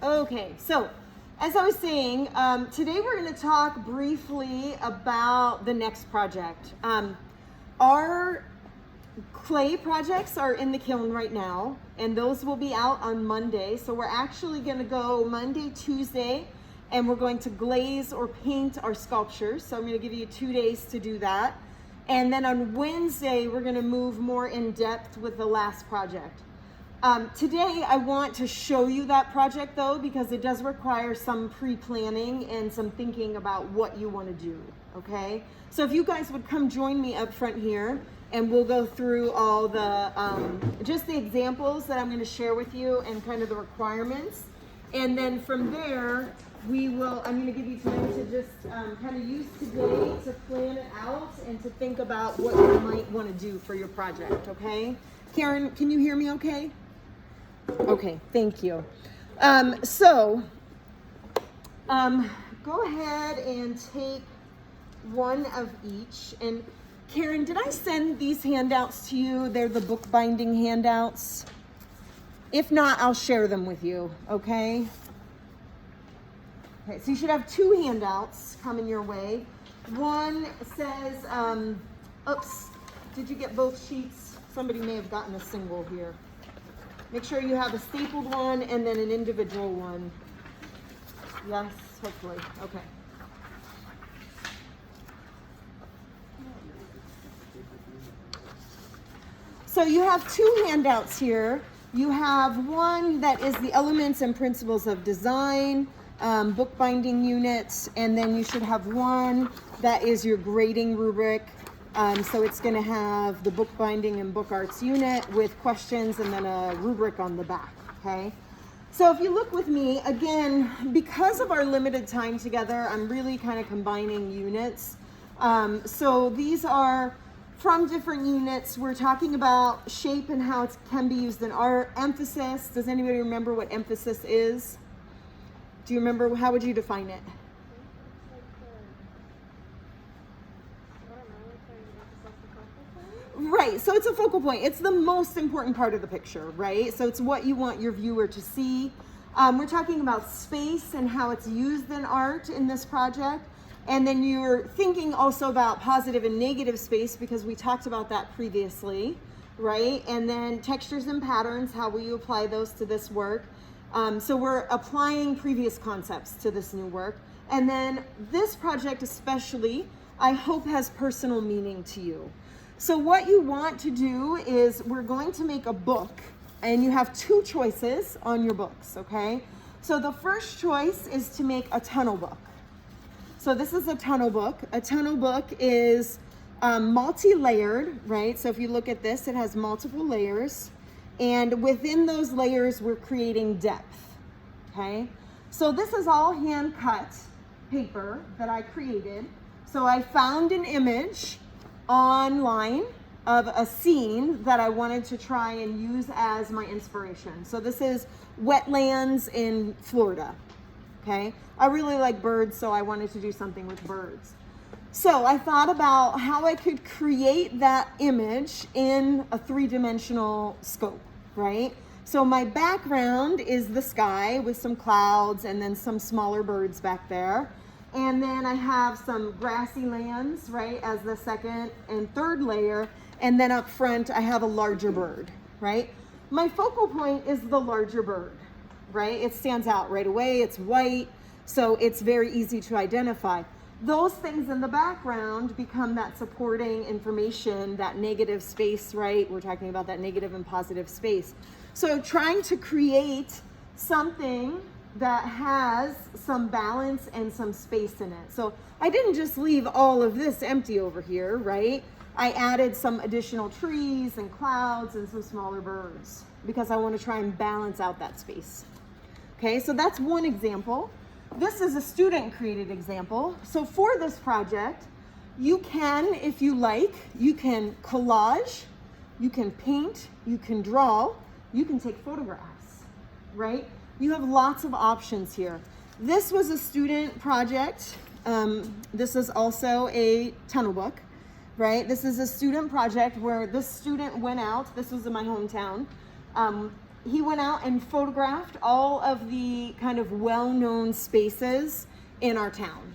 Okay, so as I was saying, today we're going to talk briefly about the next project. Our clay projects are in the kiln right now, and those will be out on Monday. So we're actually going to go Monday, Tuesday, and we're going to glaze or paint our sculptures. So I'm going to give you 2 days to do that. And then on Wednesday, we're going to move more in depth with the last project. Today, I want to show you that project though, because it does require some pre-planning and some thinking about what you want to do, okay? So if you guys would come join me up front here, and we'll go through all the, just the examples that I'm going to share with you and kind of the requirements. And then from there, I'm going to give you time to just kind of use today to plan it out and to think about what you might want to do for your project, okay? Karen, can you hear me okay? Okay, thank you. Go ahead and take one of each. And Karen, did I send these handouts to you? They're the bookbinding handouts. If not, I'll share them with you, okay? Okay, so you should have 2 handouts coming your way. One says, oops, did you get both sheets? Somebody may have gotten a single here. Make sure you have a stapled one and then an individual one. Yes, hopefully. Okay. So you have 2 handouts here. You have one that is the elements and principles of design, bookbinding units, and then you should have one that is your grading rubric. So it's going to have the bookbinding and book arts unit with questions and then a rubric on the back, okay? So if you look with me, again, because of our limited time together, I'm really kind of combining units. So these are from different units. We're talking about shape and how it can be used in art. Emphasis, does anybody remember what emphasis is? Do you remember, how would you define it? Right, so it's a focal point. It's the most important part of the picture, right? So it's what you want your viewer to see. We're talking about space and how it's used in art in this project. And then you're thinking also about positive and negative space, because we talked about that previously, right? And then textures and patterns, how will you apply those to this work? So we're applying previous concepts to this new work. And then this project especially, I hope has personal meaning to you. So what you want to do is we're going to make a book, and you have 2 choices on your books, okay? So the first choice is to make a tunnel book. So this is a tunnel book. A tunnel book is multi-layered, right? So if you look at this, it has multiple layers. And within those layers, we're creating depth, okay? So this is all hand-cut paper that I created. So I found an image online of a scene that I wanted to try and use as my inspiration. So this is wetlands in Florida, okay? I really like birds, so I wanted to do something with birds. So I thought about how I could create that image in a 3-dimensional scope, right? So my background is the sky with some clouds and then some smaller birds back there. And then I have some grassy lands, right, as the second and third layer. And then up front, I have a larger bird, right? My focal point is the larger bird, right? It stands out right away. It's white, so it's very easy to identify. Those things in the background become that supporting information, that negative space, right? We're talking about that negative and positive space. So trying to create something that has some balance and some space in it. So I didn't just leave all of this empty over here, right? I added some additional trees and clouds and some smaller birds because I want to try and balance out that space. Okay, so that's one example. This is a student created example. So for this project, you can, if you like, you can collage, you can paint, you can draw, you can take photographs, right? You have lots of options here. This was a student project. This is also a tunnel book, right? This is a student project where this student went out. This was in my hometown. he went out and photographed all of the kind of well-known spaces in our town.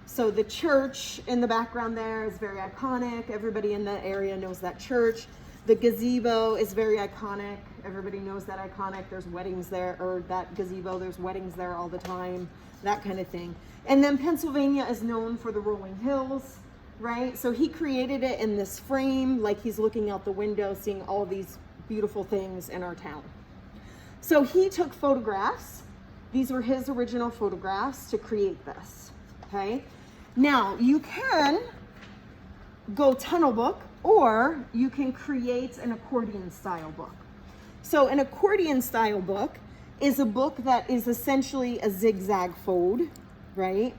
So the church in the background there is very iconic. Everybody in the area knows that church. The gazebo is very iconic. Everybody knows that iconic. There's weddings there, or that gazebo, there's weddings there all the time, that kind of thing. And then Pennsylvania is known for the rolling hills, right? So he created it in this frame, like he's looking out the window, seeing all these beautiful things in our town. So he took photographs. These were his original photographs to create this, okay? Now, you can go tunnel book, or you can create an accordion style book. So an accordion style book is a book that is essentially a zigzag fold, right?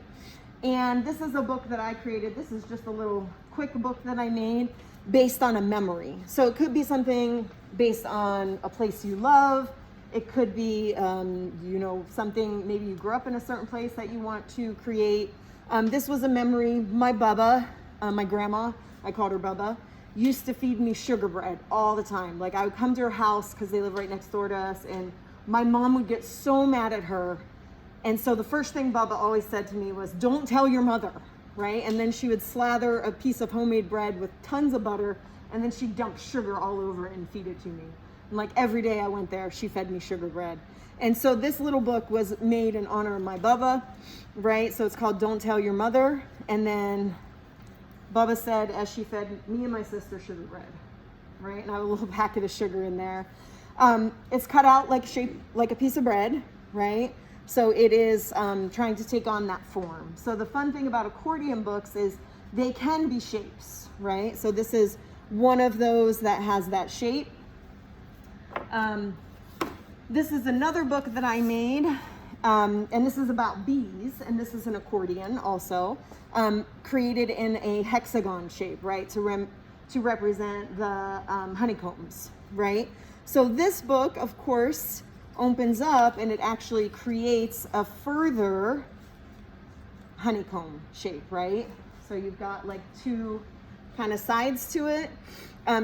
And this is a book that I created. This is just a little quick book that I made based on a memory. So it could be something based on a place you love. It could be, you know, something, maybe you grew up in a certain place that you want to create. This was a memory. My Bubba, my grandma, I called her Bubba, used to feed me sugar bread all the time. Like I would come to her house because they live right next door to us, and my mom would get so mad at her. And so the first thing Bubba always said to me was, "Don't tell your mother," right? And then she would slather a piece of homemade bread with tons of butter, and then she'd dump sugar all over it and feed it to me. And like every day I went there, she fed me sugar bread. And so this little book was made in honor of my Bubba, right? So it's called Don't Tell Your Mother. And then Bubba said, as she fed me and my sister sugar bread, right? And I have a little packet of sugar in there. It's cut out like shape, like a piece of bread, right? So it is trying to take on that form. So the fun thing about accordion books is they can be shapes, right? So this is one of those that has that shape. This is another book that I made, and this is about bees, and this is an accordion also, created in a hexagon shape, right, to represent the honeycombs, right? So this book, of course, opens up and it actually creates a further honeycomb shape, right? So you've got like two kind of sides to it.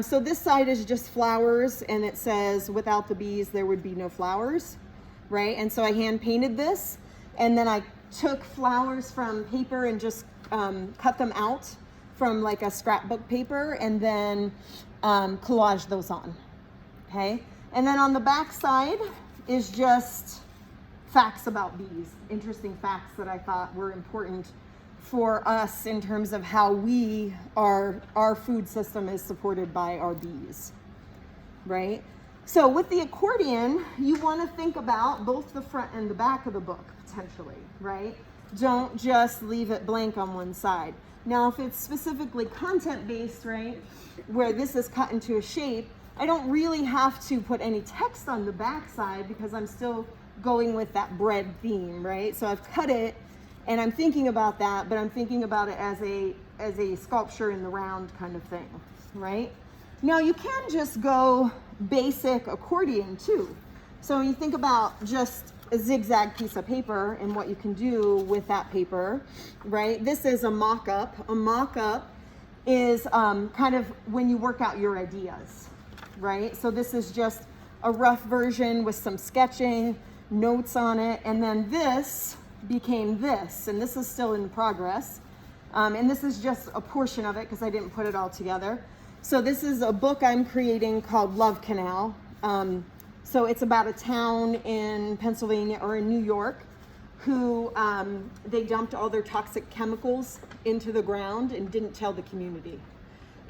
So this side is just flowers, and it says, "Without the bees, there would be no flowers," right? And so I hand painted this, and then I took flowers from paper and just cut them out from like a scrapbook paper, and then collaged those on, okay? And then on the back side is just facts about bees, interesting facts that I thought were important for us in terms of how our food system is supported by our bees, right? So with the accordion, you want to think about both the front and the back of the book potentially, right? Don't just leave it blank on one side. Now, if it's specifically content-based, right, where this is cut into a shape, I don't really have to put any text on the back side because I'm still going with that bread theme, right? So I've cut it, and I'm thinking about that, but I'm thinking about it as a sculpture in the round kind of thing, right? Now you can just go basic accordion too. So when you think about just a zigzag piece of paper and what you can do with that paper, right? This is a mock-up. A mock-up is kind of when you work out your ideas, right? So this is just a rough version with some sketching, notes on it, and then this became this, and this is still in progress. And this is just a portion of it because I didn't put it all together. So this is a book I'm creating called Love Canal. So it's about a town in Pennsylvania or in New York who they dumped all their toxic chemicals into the ground and didn't tell the community.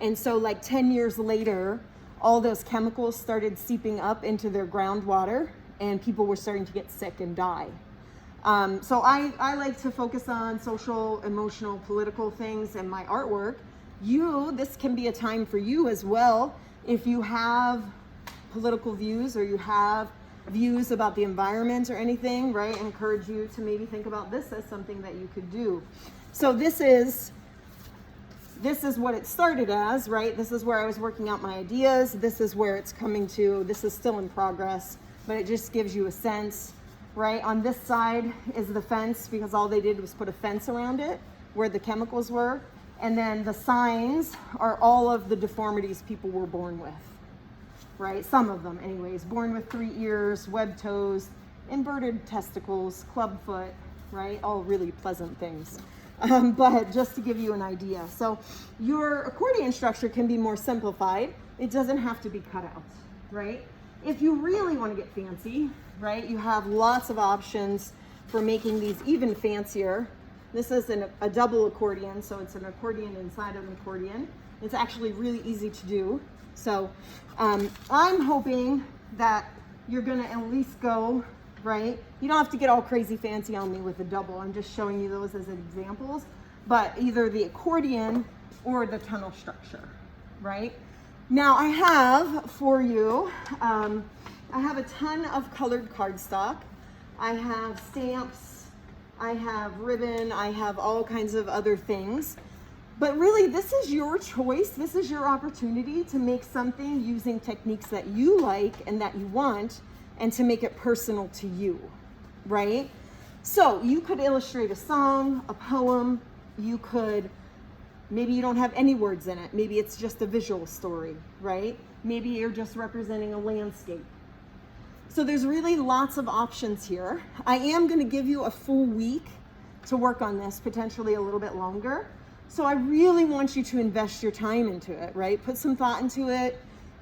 And so like 10 years later, all those chemicals started seeping up into their groundwater, and people were starting to get sick and die. So I like to focus on social, emotional, political things in my artwork. This can be a time for you as well. If you have political views or you have views about the environment or anything, right? I encourage you to maybe think about this as something that you could do. So this is what it started as, right? This is where I was working out my ideas. This is where it's coming to. This is still in progress, but it just gives you a sense. Right, on this side is the fence because all they did was put a fence around it where the chemicals were. And then the signs are all of the deformities people were born with. right? Some of them anyways. Born with 3 ears, webbed toes, inverted testicles, club foot, right? All really pleasant things. But just to give you an idea. So your accordion structure can be more simplified. It doesn't have to be cut out, right? If you really want to get fancy, right, you have lots of options for making these even fancier. This is a double accordion, so it's an accordion inside of an accordion. It's actually really easy to do. So I'm hoping that you're gonna at least go, right? You don't have to get all crazy fancy on me with the double. I'm just showing you those as examples, but either the accordion or the tunnel structure, right? Now I have for you, I have a ton of colored cardstock. I have stamps, I have ribbon, I have all kinds of other things. But really, this is your choice. This is your opportunity to make something using techniques that you like and that you want, and to make it personal to you, right? So you could illustrate a song, a poem. You could, maybe you don't have any words in it. Maybe it's just a visual story, right? Maybe you're just representing a landscape. So there's really lots of options here. I am going to give you a full week to work on this, potentially a little bit longer. So I really want you to invest your time into it, right? Put some thought into it.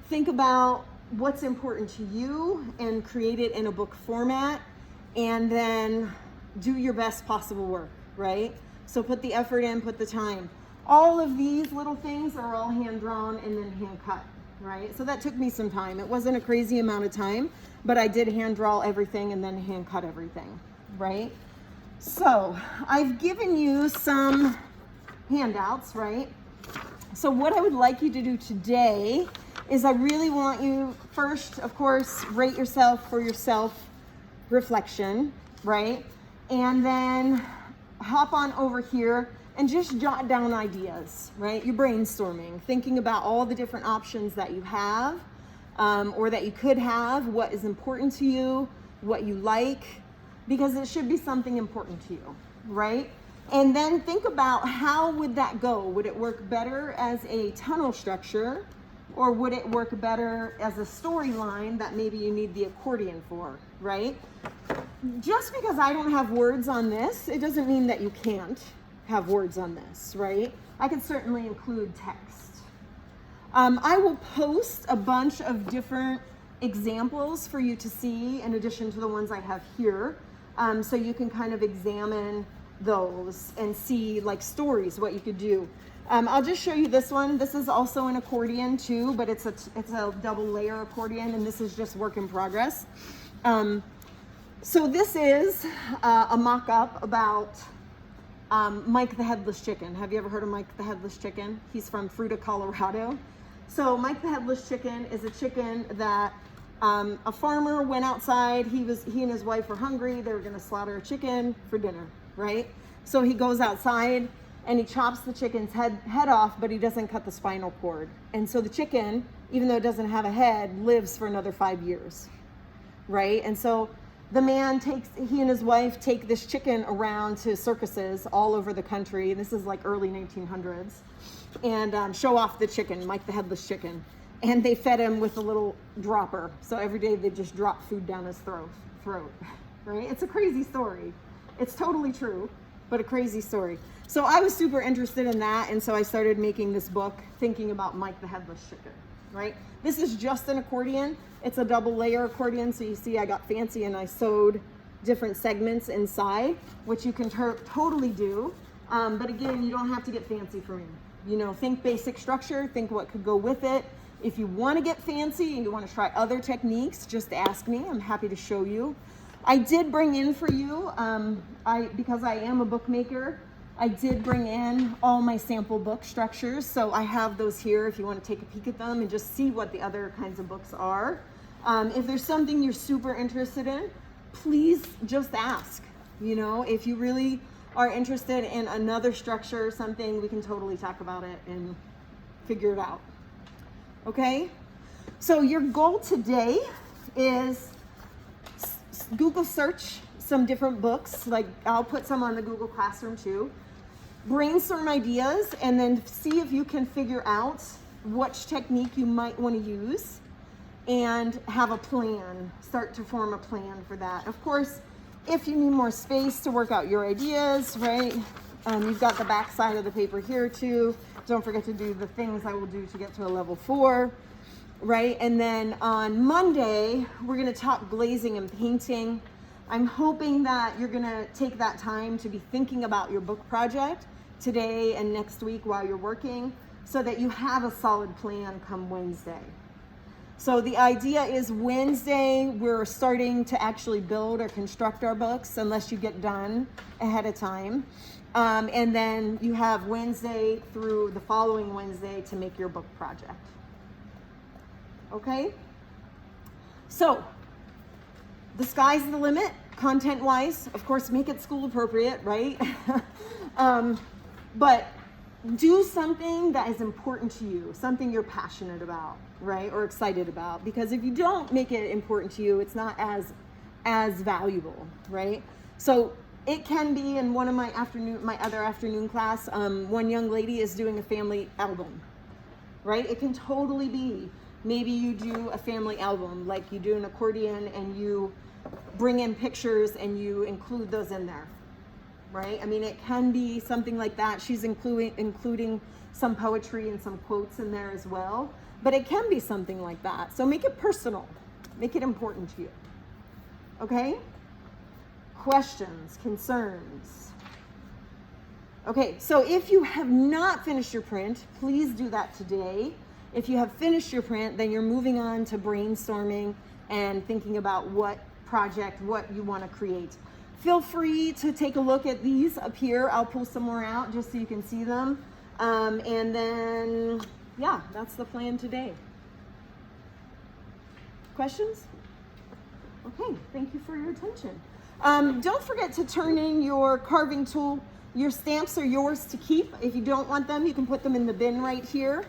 Think about what's important to you and create it in a book format, and then do your best possible work, right? So put the effort in, put the time. All of these little things are all hand drawn and then hand cut, right? So that took me some time. It wasn't a crazy amount of time, but I did hand draw everything and then hand cut everything, right? So I've given you some handouts, right? So what I would like you to do today is I really want you first, of course, rate yourself for your self-reflection, right? And then hop on over here and just jot down ideas, right? You're brainstorming, thinking about all the different options that you have, or that you could have, what is important to you, what you like, because it should be something important to you, right? And then think about, how would that go? Would it work better as a tunnel structure, or would it work better as a storyline that maybe you need the accordion for, right? Just because I don't have words on this, it doesn't mean that you can't have words on this, right? I can certainly include text. I will post a bunch of different examples for you to see in addition to the ones I have here, so you can kind of examine those and see like stories, what you could do. I'll just show you this one. This is also an accordion too, but it's a double layer accordion, and this is just work in progress. So this is a mock-up about Mike the Headless Chicken. Have you ever heard of Mike the Headless Chicken? He's from Fruita, Colorado. So Mike the Headless Chicken is a chicken that a farmer went outside. He and his wife were hungry. They were going to slaughter a chicken for dinner, right? So he goes outside and he chops the chicken's head off, but he doesn't cut the spinal cord. And so the chicken, even though it doesn't have a head, lives for another 5 years, right? And so the man he and his wife take this chicken around to circuses all over the country. This is like early 1900s. And show off the chicken, Mike the Headless Chicken. And they fed him with a little dropper. So every day they just drop food down his throat, right? It's a crazy story. It's totally true, but a crazy story. So I was super interested in that, and so I started making this book thinking about Mike the Headless Chicken, right? This is just an accordion. It's a double layer accordion, so you see I got fancy and I sewed different segments inside, which you can totally do. But again, you don't have to get fancy for me. You know, think basic structure, think what could go with it. If you want to get fancy and you want to try other techniques, just ask me. I'm happy to show you. I did bring in for you, because I am a bookmaker, I did bring in all my sample book structures. So I have those here if you want to take a peek at them and just see what the other kinds of books are. If there's something you're super interested in, please just ask. You know, if you really are interested in another structure or something, we can totally talk about it and figure it out. Okay? So your goal today is Google search some different books. Like I'll put some on the Google Classroom too. Brainstorm ideas and then see if you can figure out which technique you might want to use. and have a plan, start to form a plan for that. Of course, if you need more space to work out your ideas, right? You've got the back side of the paper here too. Don't forget to do the things I will do to get to a level 4, right? And then on Monday, we're gonna talk glazing and painting. I'm hoping that you're gonna take that time to be thinking about your book project today and next week while you're working, so that you have a solid plan come Wednesday. So the idea is Wednesday, we're starting to actually build or construct our books, unless you get done ahead of time. And then you have Wednesday through the following Wednesday to make your book project. Okay? So, the sky's the limit, content-wise. Of course, make it school appropriate, right? But do something that is important to you, something you're passionate about, right? Or excited about. Because if you don't make it important to you, it's not as valuable, right? So it can be in one of my other afternoon class, one young lady is doing a family album, right? It can totally be, maybe you do a family album, like you do an accordion and you bring in pictures and you include those in there. Right? I mean, it can be something like that. She's including some poetry and some quotes in there as well. But it can be something like that. So make it personal. Make it important to you. Okay? Questions, concerns? Okay, so if you have not finished your print, please do that today. If you have finished your print, then you're moving on to brainstorming and thinking about what project, what you want to create. Feel free to take a look at these up here. I'll pull some more out just so you can see them. And then, yeah, that's the plan today. Questions? Okay, thank you for your attention. Don't forget to turn in your carving tool. Your stamps are yours to keep. If you don't want them, you can put them in the bin right here.